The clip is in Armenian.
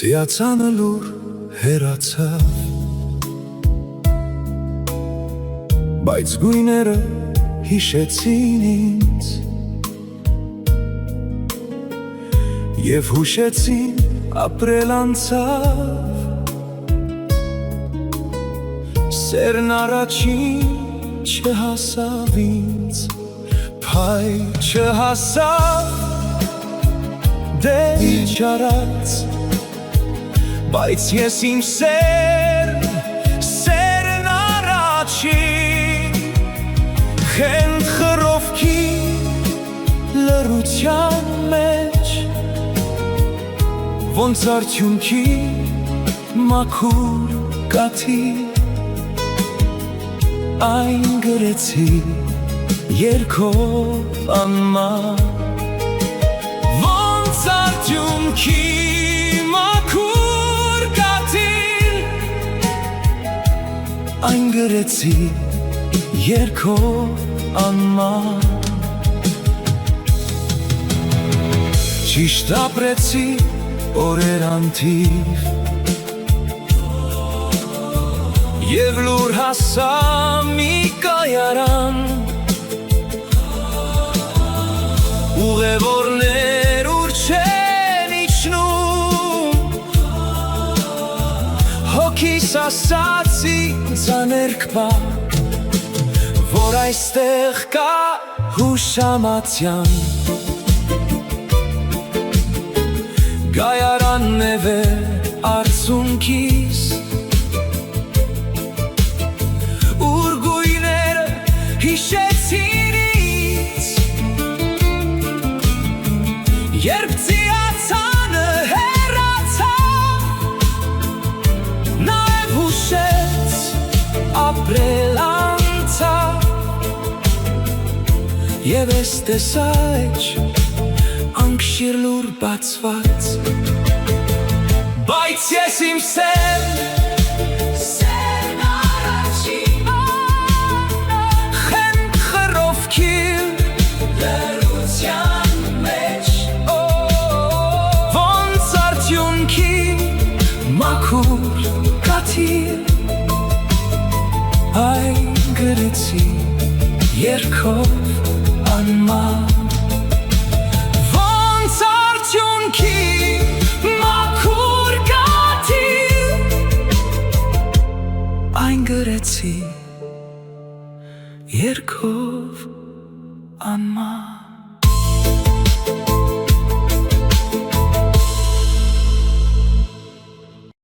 Ծիացանը լուր հեռացավ, բայց գույները հիշեցին ինձ և հուշեցին ապրել անցավ, սերն առաջին չհասավ ինձ, փայ չհասավ դեր չարած, բայց ես իմ սերն առաջին խենթ խռովքի լռության մեջ, ոնց արդյունքի մաքուր կաթի այն գրեցի երգով անման, ոնց արդյունքի մաքուր կաթի այն գրեցի երգով անման, ճիշտ ապրեցի օրեր անթիվ և լուր հասա մի կայարան, ուղևորներ ուր չեն իջնում, հոգիս ասաց ինձ աներկբա, որ այստեղ կա հուշամատյան, գայարանն է վեր արցունքիս, ուր գույները հիշեցին ինձ, երբ ծիացանը հեռացավ, նաև հուշեց ապրել անցավ, և ես տեսա էջ անկշիռ լուր բացված, բայց ես իմ սերն առաջին խենթ խռովքի լռության մեջ, ոնց արդյունքի մաքուր կաթի այն գրեցի երգով անման, այն գրեցի երգով անման։